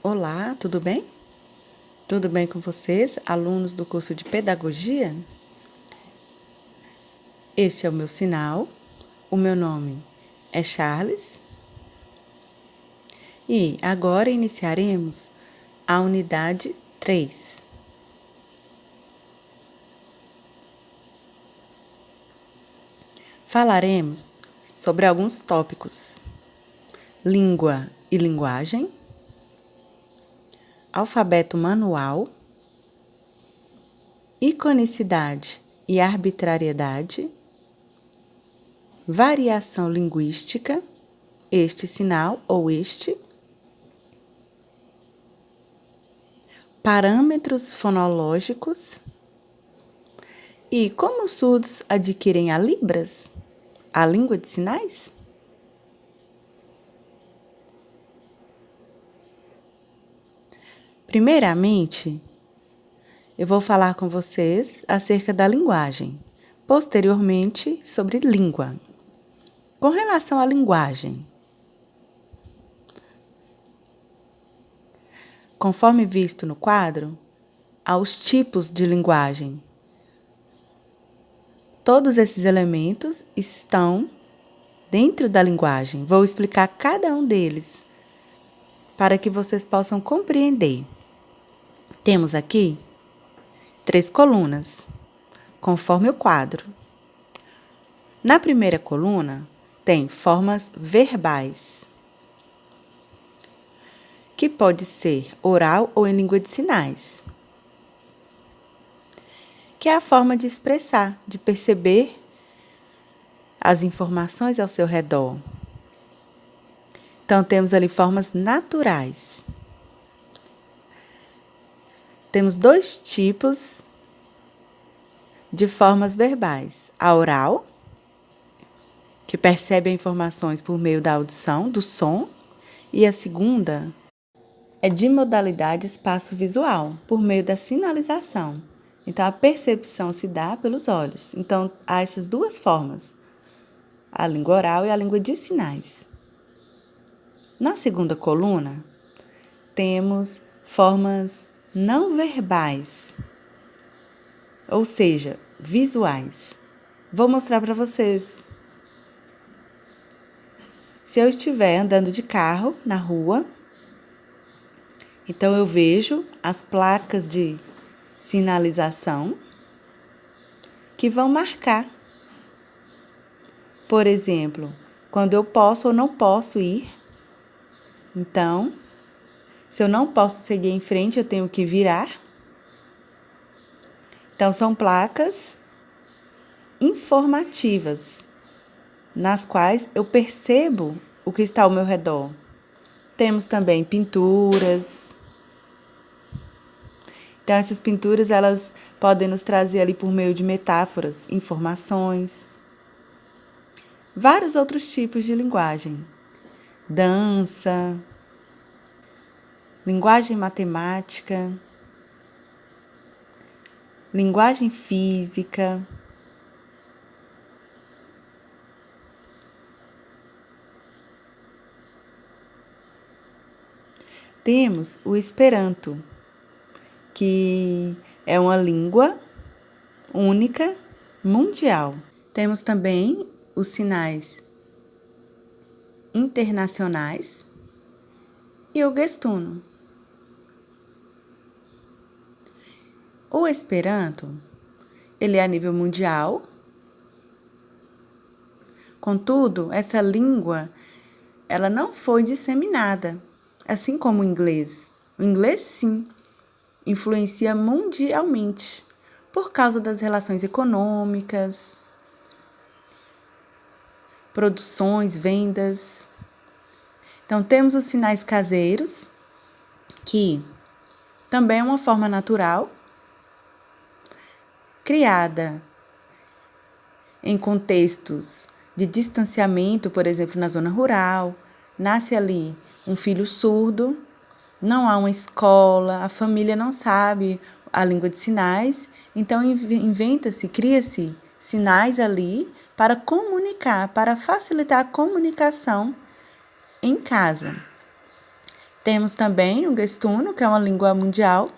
Olá, tudo bem? Tudo bem com vocês, alunos do curso de Pedagogia? Este é o meu sinal. O meu nome é Charles. E agora iniciaremos a unidade 3. Falaremos sobre alguns tópicos: língua e linguagem, alfabeto manual, iconicidade e arbitrariedade, variação linguística, este sinal ou este, parâmetros fonológicos e como os surdos adquirem a Libras, a língua de sinais? Primeiramente, eu vou falar com vocês acerca da linguagem, posteriormente sobre língua. Com relação à linguagem, conforme visto no quadro, há os tipos de linguagem. Todos esses elementos estão dentro da linguagem. Vou explicar cada um deles para que vocês possam compreender. Temos aqui 3 colunas, conforme o quadro. Na primeira coluna, tem formas verbais, que pode ser oral ou em língua de sinais, que é a forma de expressar, de perceber as informações ao seu redor. Então, temos ali formas naturais. Temos 2 tipos de formas verbais: a oral, que percebe as informações por meio da audição, do som, e a segunda é de modalidade espaço-visual, por meio da sinalização. Então, a percepção se dá pelos olhos. Então, há essas 2 formas, a língua oral e a língua de sinais. Na segunda coluna, temos formas não verbais, ou seja, visuais. Vou mostrar para vocês. Se eu estiver andando de carro na rua, então eu vejo as placas de sinalização que vão marcar, por exemplo, quando eu posso ou não posso ir. Então, se eu não posso seguir em frente, eu tenho que virar. Então, são placas informativas, nas quais eu percebo o que está ao meu redor. Temos também pinturas. Então, essas pinturas, elas podem nos trazer ali por meio de metáforas, informações. Vários outros tipos de linguagem. Dança, linguagem matemática, linguagem física. Temos o Esperanto, que é uma língua única, mundial. Temos também os sinais internacionais e o gestuno. O Esperanto, ele é a nível mundial. Contudo, essa língua, ela não foi disseminada, assim como o inglês. O inglês, sim, influencia mundialmente por causa das relações econômicas, produções, vendas. Então, temos os sinais caseiros, que também é uma forma natural, criada em contextos de distanciamento, por exemplo, na zona rural. Nasce ali um filho surdo, não há uma escola, a família não sabe a língua de sinais, então inventa-se, cria-se sinais ali para comunicar, para facilitar a comunicação em casa. Temos também o gestuno, que é uma língua mundial.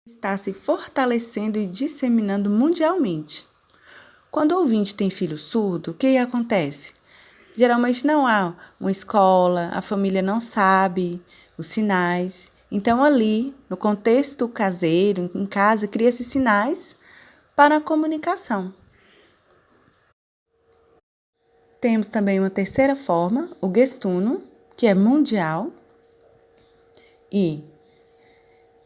Está se fortalecendo e disseminando mundialmente. Quando o ouvinte tem filho surdo, o que acontece? Geralmente não há uma escola, a família não sabe os sinais. Então, ali, no contexto caseiro, em casa, cria-se sinais para a comunicação. Temos também uma terceira forma, o gestuno, que é mundial e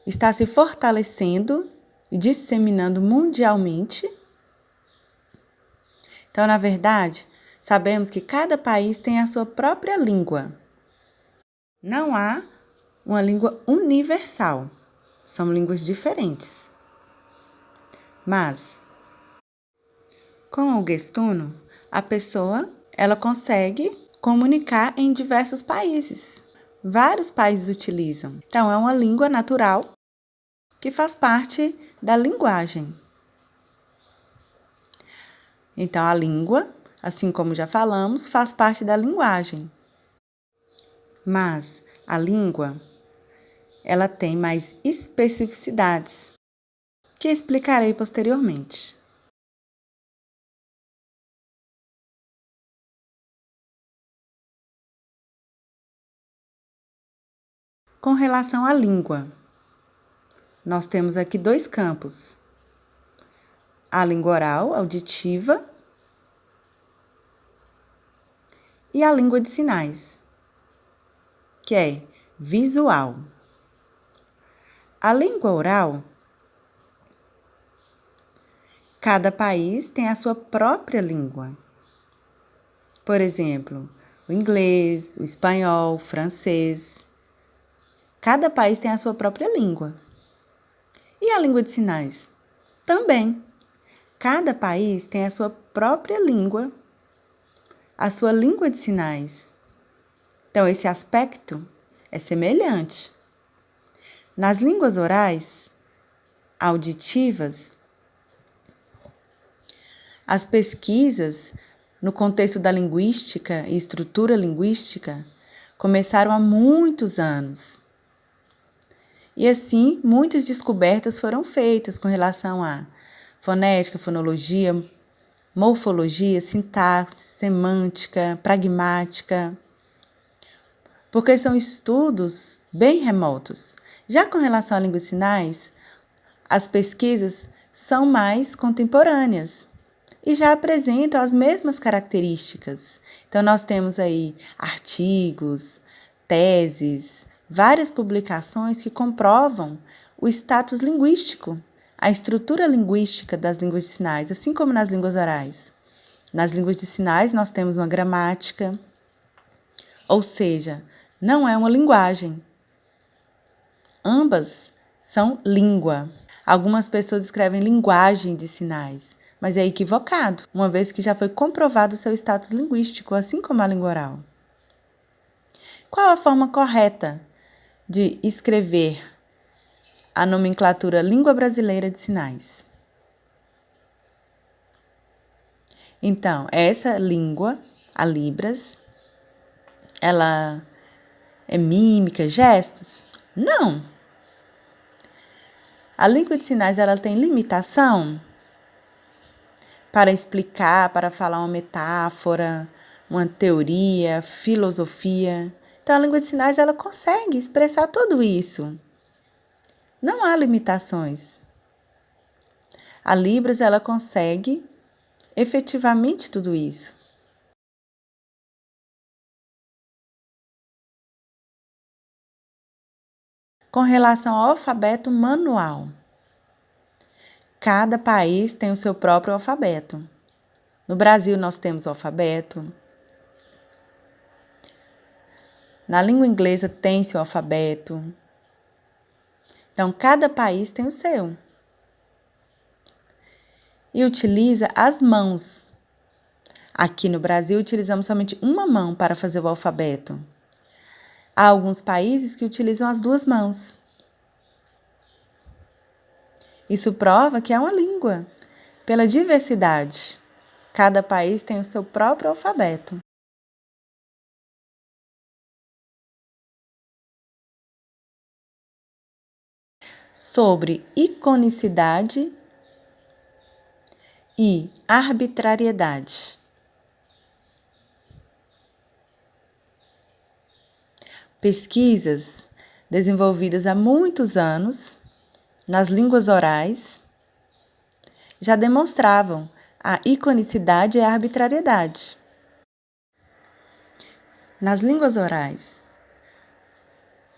está se fortalecendo e disseminando mundialmente. Então, na verdade, sabemos que cada país tem a sua própria língua. Não há uma língua universal. São línguas diferentes. Mas, com o gestuno, a pessoa ela consegue comunicar em diversos países. Vários países utilizam. Então, é uma língua natural que faz parte da linguagem. Então, a língua, assim como já falamos, faz parte da linguagem. Mas a língua, ela tem mais especificidades, que explicarei posteriormente. Com relação à língua, nós temos aqui dois campos. A língua oral, auditiva, e a língua de sinais, que é visual. A língua oral, cada país tem a sua própria língua. Por exemplo, o inglês, o espanhol, o francês. Cada país tem a sua própria língua. E a língua de sinais? Também. Cada país tem a sua própria língua, a sua língua de sinais. Então, esse aspecto é semelhante. Nas línguas orais, auditivas, as pesquisas no contexto da linguística e estrutura linguística começaram há muitos anos. E assim, muitas descobertas foram feitas com relação a fonética, fonologia, morfologia, sintaxe, semântica, pragmática, porque são estudos bem remotos. Já com relação à língua de sinais, as pesquisas são mais contemporâneas e já apresentam as mesmas características. Então, nós temos aí artigos, teses, várias publicações que comprovam o status linguístico, a estrutura linguística das línguas de sinais, assim como nas línguas orais. Nas línguas de sinais, nós temos uma gramática, ou seja, não é uma linguagem. Ambas são língua. Algumas pessoas escrevem linguagem de sinais, mas é equivocado, uma vez que já foi comprovado o seu status linguístico, assim como a língua oral. Qual a forma correta de escrever a nomenclatura Língua Brasileira de Sinais? Então, essa língua, a Libras, ela é mímica, gestos? Não. A língua de sinais, ela tem limitação para explicar, para falar uma metáfora, uma teoria, filosofia. Então, a língua de sinais, ela consegue expressar tudo isso. Não há limitações. A Libras, ela consegue efetivamente tudo isso. Com relação ao alfabeto manual, cada país tem o seu próprio alfabeto. No Brasil, nós temos o alfabeto. Na língua inglesa, tem seu alfabeto. Então, cada país tem o seu. E utiliza as mãos. Aqui no Brasil, utilizamos somente uma mão para fazer o alfabeto. Há alguns países que utilizam as duas mãos. Isso prova que é uma língua, pela diversidade. Cada país tem o seu próprio alfabeto. sobre iconicidade e arbitrariedade. Pesquisas desenvolvidas há muitos anos nas línguas orais já demonstravam a iconicidade e a arbitrariedade. Nas línguas orais,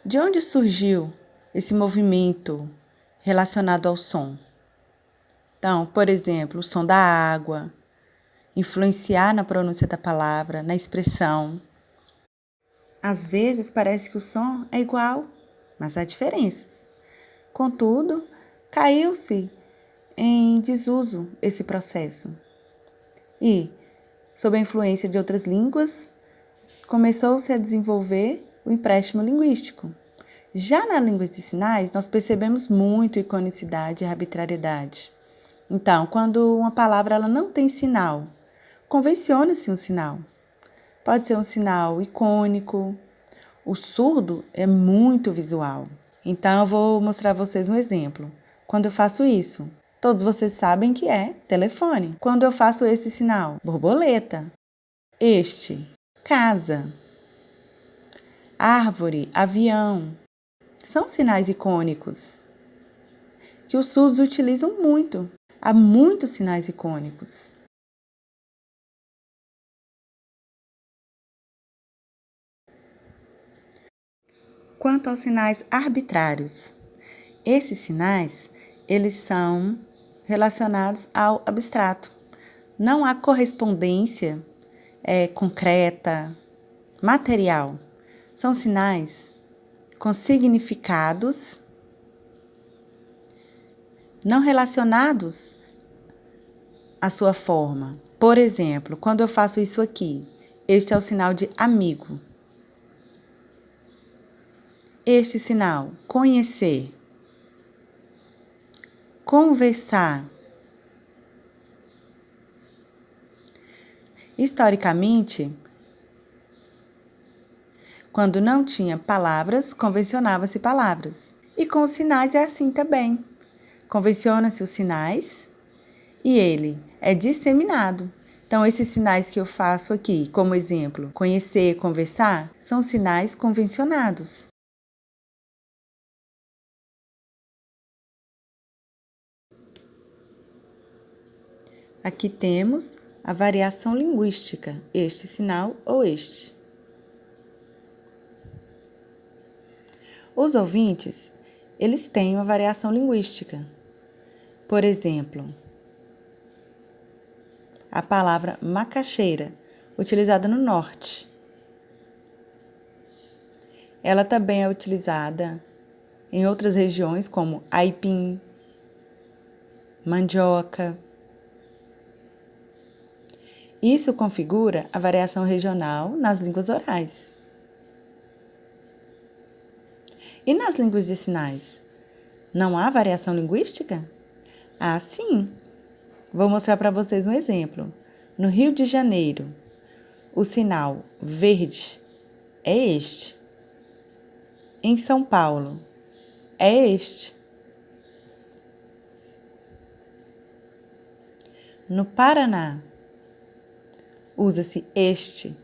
de onde surgiu esse movimento relacionado ao som? Então, por exemplo, o som da água, influenciar na pronúncia da palavra, na expressão. Às vezes parece que o som é igual, mas há diferenças. Contudo, caiu-se em desuso esse processo. E, sob a influência de outras línguas, começou-se a desenvolver o empréstimo linguístico. Já na língua de sinais, nós percebemos muito iconicidade e arbitrariedade. Então, quando uma palavra ela não tem sinal, convenciona-se um sinal. Pode ser um sinal icônico. O surdo é muito visual. Então, eu vou mostrar a vocês um exemplo. Quando eu faço isso, todos vocês sabem que é telefone. Quando eu faço esse sinal, borboleta. Este, casa. Árvore, avião. São sinais icônicos que os surdos utilizam muito. Há muitos sinais icônicos. Quanto aos sinais arbitrários, esses sinais, eles são relacionados ao abstrato. Não há correspondência concreta, material. São sinais com significados não relacionados à sua forma. Por exemplo, quando eu faço isso aqui, este é o sinal de amigo. Este sinal, conhecer, conversar. Historicamente, quando não tinha palavras, convencionava-se palavras. E com os sinais é assim também. Convenciona-se os sinais e ele é disseminado. Então, esses sinais que eu faço aqui, como exemplo, conhecer, conversar, são sinais convencionados. Aqui temos a variação linguística, este sinal ou este. Os ouvintes, eles têm uma variação linguística. Por exemplo, a palavra macaxeira, utilizada no norte. Ela também é utilizada em outras regiões, como aipim, mandioca. Isso configura a variação regional nas línguas orais. E nas línguas de sinais, não há variação linguística? Ah, sim! Vou mostrar para vocês um exemplo. No Rio de Janeiro, o sinal verde é este. Em São Paulo, é este. No Paraná, usa-se este.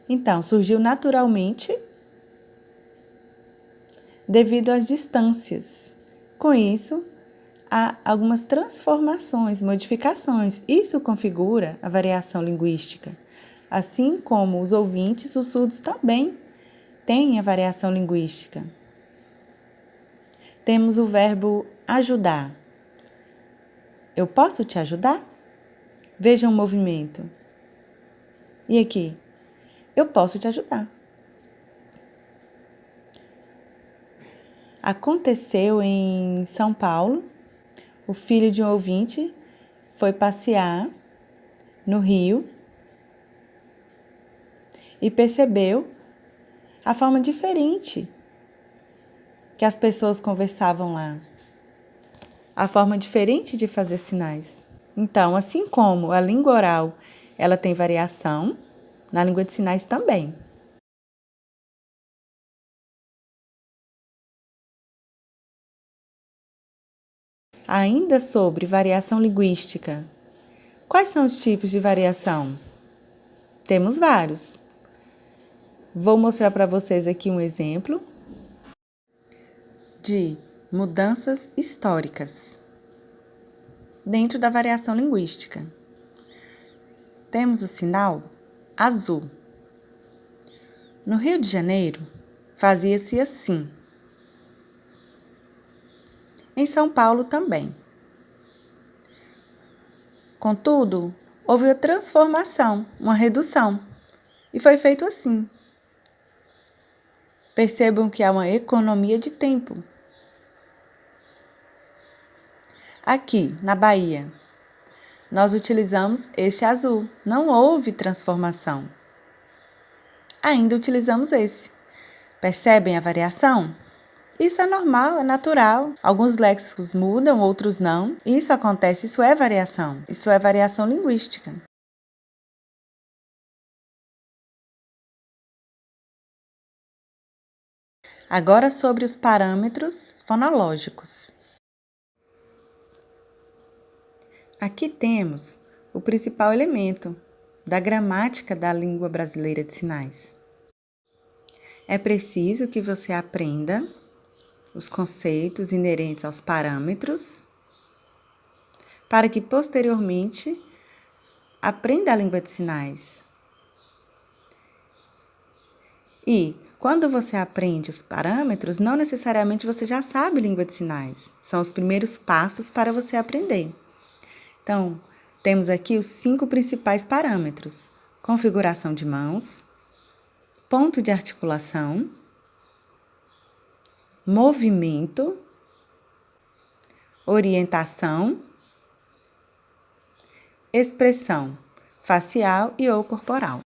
Então, surgiu naturalmente devido às distâncias. Com isso, há algumas transformações, modificações. Isso configura a variação linguística. Assim como os ouvintes, os surdos também têm a variação linguística. Temos o verbo ajudar. Eu posso te ajudar? Veja o movimento. E aqui? Eu posso te ajudar. Aconteceu em São Paulo, o filho de um ouvinte foi passear no rio e percebeu a forma diferente que as pessoas conversavam lá, a forma diferente de fazer sinais. Então, assim como a língua oral ela tem variação, na língua de sinais também. Ainda sobre variação linguística. Quais são os tipos de variação? Temos vários. Vou mostrar para vocês aqui um exemplo de mudanças históricas dentro da variação linguística. Temos o sinal azul. No Rio de Janeiro, fazia-se assim. Em São Paulo também. Contudo, houve uma transformação, uma redução, e foi feito assim. Percebam que há uma economia de tempo. Aqui, na Bahia, nós utilizamos este azul. Não houve transformação. Ainda utilizamos esse. Percebem a variação? Isso é normal, é natural. Alguns léxicos mudam, outros não. Isso acontece, isso é variação. Isso é variação linguística. Agora sobre os parâmetros fonológicos. Aqui temos o principal elemento da gramática da língua brasileira de sinais. É preciso que você aprenda os conceitos inerentes aos parâmetros para que posteriormente aprenda a língua de sinais. E quando você aprende os parâmetros, não necessariamente você já sabe língua de sinais. São os primeiros passos para você aprender. Então, temos aqui os 5 principais parâmetros: configuração de mãos, ponto de articulação, movimento, orientação, expressão facial e ou corporal.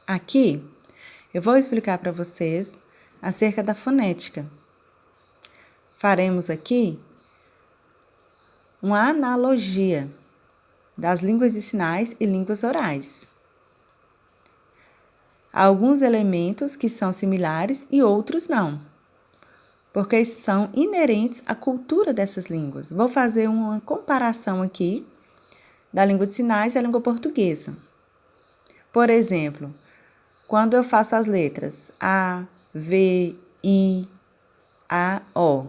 Aqui, eu vou explicar para vocês acerca da fonética. Faremos aqui uma analogia das línguas de sinais e línguas orais. Há alguns elementos que são similares e outros não, porque são inerentes à cultura dessas línguas. Vou fazer uma comparação aqui da língua de sinais e a língua portuguesa. Por exemplo, quando eu faço as letras A, V, I, A, O.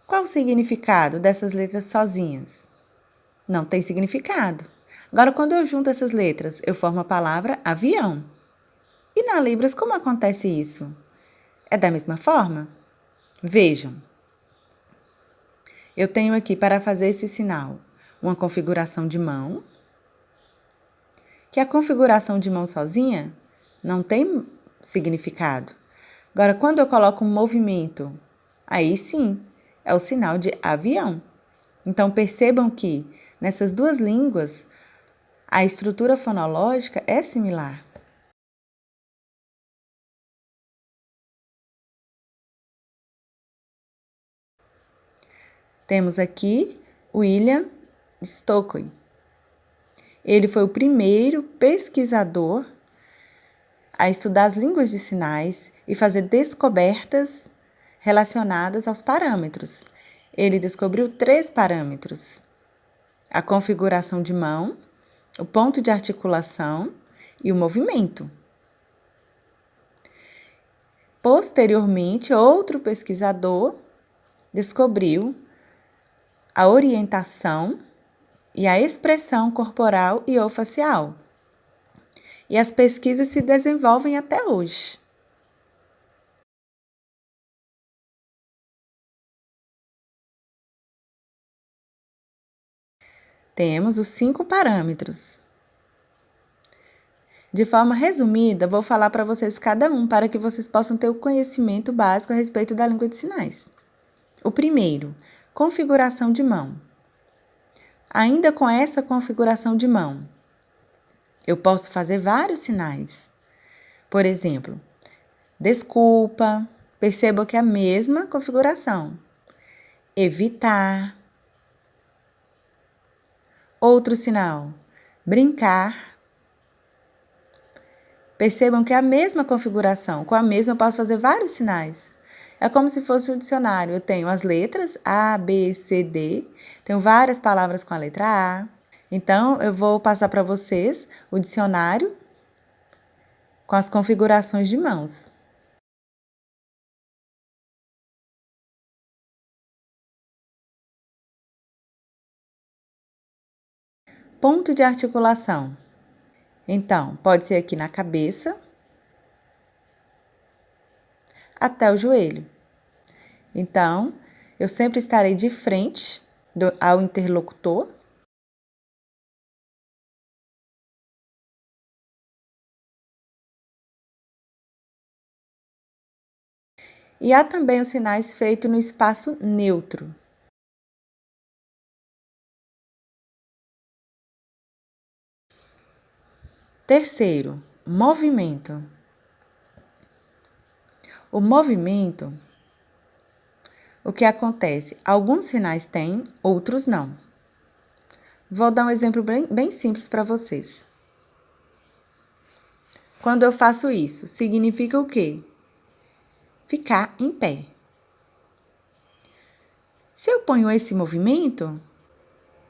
Qual o significado dessas letras sozinhas? Não tem significado. Agora, quando eu junto essas letras, eu formo a palavra avião. E na Libras, como acontece isso? É da mesma forma? Vejam. Eu tenho aqui para fazer esse sinal uma configuração de mão, que a configuração de mão sozinha não tem significado. Agora, quando eu coloco um movimento, aí sim, é o sinal de avião. Então, percebam que nessas duas línguas, a estrutura fonológica é similar. Temos aqui William Stokely. Ele foi o primeiro pesquisador a estudar as línguas de sinais e fazer descobertas relacionadas aos parâmetros. Ele descobriu 3 parâmetros: a configuração de mão, o ponto de articulação e o movimento. Posteriormente, outro pesquisador descobriu a orientação e a expressão corporal e ou facial. E as pesquisas se desenvolvem até hoje. Temos os 5 parâmetros. De forma resumida, vou falar para vocês cada um para que vocês possam ter o conhecimento básico a respeito da língua de sinais. O primeiro, configuração de mão. Ainda com essa configuração de mão, eu posso fazer vários sinais. Por exemplo, desculpa, perceba que é a mesma configuração. Evitar. Outro sinal, brincar. Percebam que é a mesma configuração. Com a mesma eu posso fazer vários sinais. É como se fosse um dicionário. Eu tenho as letras A, B, C, D. Tenho várias palavras com a letra A. Então, eu vou passar para vocês o dicionário com as configurações de mãos. Ponto de articulação. Então, pode ser aqui na cabeça até o joelho. Então, eu sempre estarei de frente ao interlocutor. E há também os sinais feitos no espaço neutro. Terceiro, movimento. O movimento, o que acontece? Alguns sinais têm, outros não. Vou dar um exemplo bem simples para vocês. Quando eu faço isso, significa o quê? Ficar em pé. Se eu ponho esse movimento,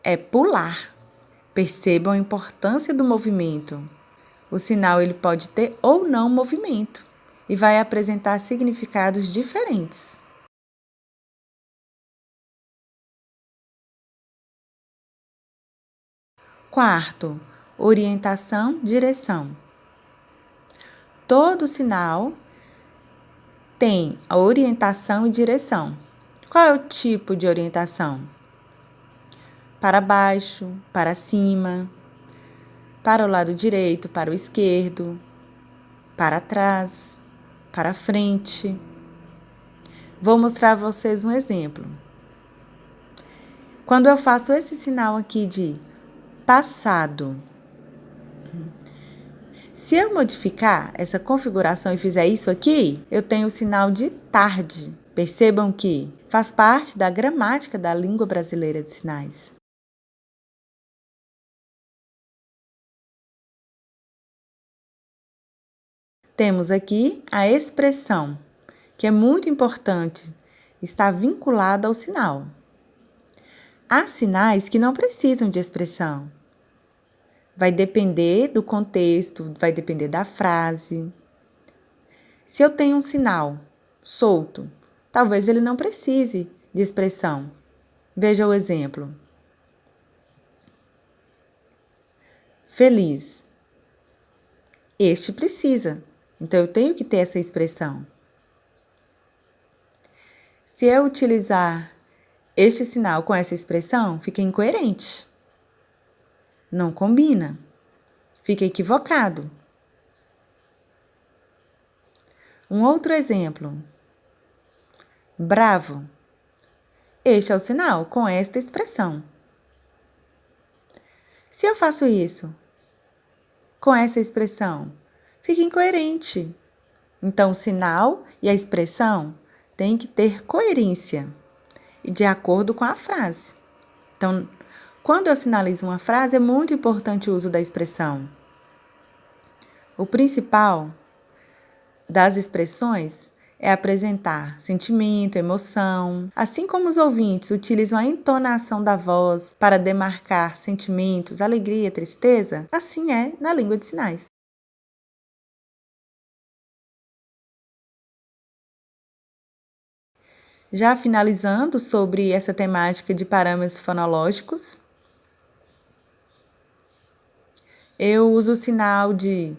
é pular. Percebam a importância do movimento. O sinal ele pode ter ou não movimento e vai apresentar significados diferentes. Quarto, orientação, direção. Todo sinal tem a orientação e direção. Qual é o tipo de orientação? Para baixo, para cima, para o lado direito, para o esquerdo, para trás, para frente. Vou mostrar a vocês um exemplo. Quando eu faço esse sinal aqui de passado, se eu modificar essa configuração e fizer isso aqui, eu tenho o sinal de tarde. Percebam que faz parte da gramática da língua brasileira de sinais. Temos aqui a expressão, que é muito importante, está vinculada ao sinal. Há sinais que não precisam de expressão. Vai depender do contexto, vai depender da frase. Se eu tenho um sinal solto, talvez ele não precise de expressão. Veja o exemplo. Feliz. Este precisa. Então, eu tenho que ter essa expressão. Se eu utilizar este sinal com essa expressão, fica incoerente. Não combina. Fica equivocado. Um outro exemplo. Bravo. Este é o sinal com esta expressão. Se eu faço isso com essa expressão, fica incoerente. Então, o sinal e a expressão têm que ter coerência e de acordo com a frase. Então, quando eu sinalizo uma frase, é muito importante o uso da expressão. O principal das expressões é apresentar sentimento, emoção. Assim como os ouvintes utilizam a entonação da voz para demarcar sentimentos, alegria, tristeza, assim é na língua de sinais. Já finalizando sobre essa temática de parâmetros fonológicos, eu uso o sinal de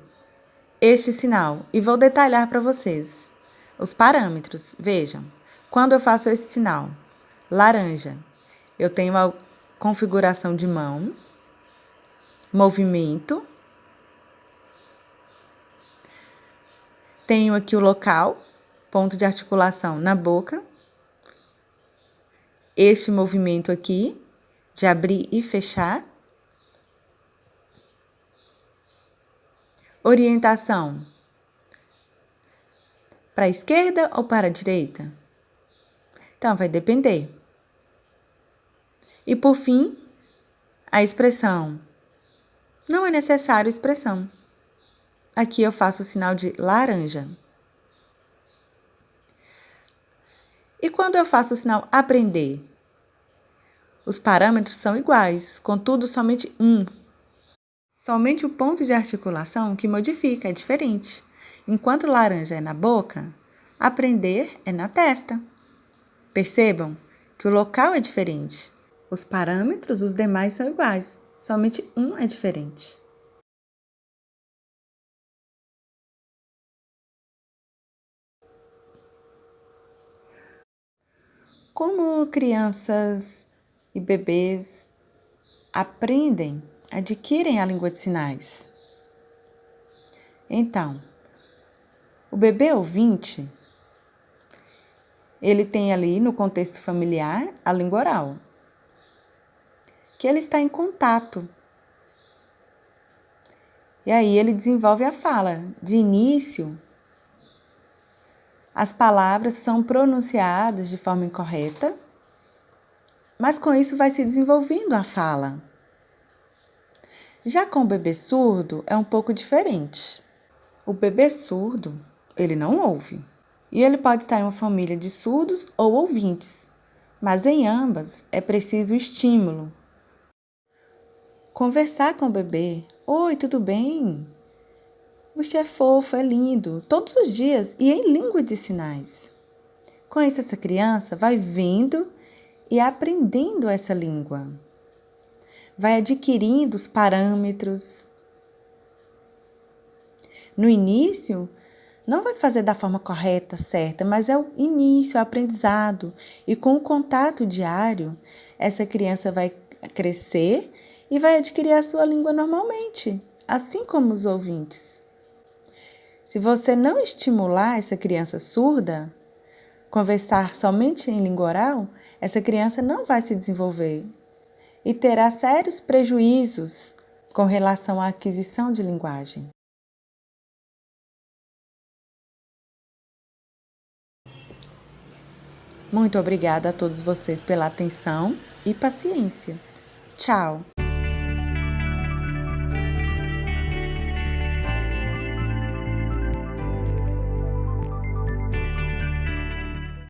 este sinal e vou detalhar para vocês os parâmetros. Vejam, quando eu faço esse sinal, laranja, eu tenho a configuração de mão, movimento, tenho aqui o local, ponto de articulação na boca, este movimento aqui, de abrir e fechar, orientação para a esquerda ou para a direita? Então, vai depender. E, por fim, a expressão. Não é necessário expressão. Aqui eu faço o sinal de laranja. E quando eu faço o sinal aprender? Os parâmetros são iguais, contudo, somente um. Somente o ponto de articulação que modifica é diferente. Enquanto laranja é na boca, aprender é na testa. Percebam que o local é diferente. Os parâmetros, os demais são iguais, somente um é diferente. Como crianças e bebês aprendem, adquirem a língua de sinais? Então, o bebê ouvinte, ele tem ali no contexto familiar a língua oral, que ele está em contato. E aí ele desenvolve a fala. De início, as palavras são pronunciadas de forma incorreta, mas com isso vai se desenvolvendo a fala. Já com o bebê surdo é um pouco diferente. O bebê surdo, ele não ouve. E ele pode estar em uma família de surdos ou ouvintes, mas em ambas é preciso estímulo. Conversar com o bebê. Oi, tudo bem? Você é fofo, é lindo, todos os dias e em língua de sinais. Com isso, essa criança vai vendo e aprendendo essa língua. Vai adquirindo os parâmetros. No início, não vai fazer da forma correta, certa, mas é o início, é o aprendizado. E com o contato diário, essa criança vai crescer e vai adquirir a sua língua normalmente, assim como os ouvintes. Se você não estimular essa criança surda, conversar somente em língua oral, essa criança não vai se desenvolver e terá sérios prejuízos com relação à aquisição de linguagem. Muito obrigada a todos vocês pela atenção e paciência. Tchau!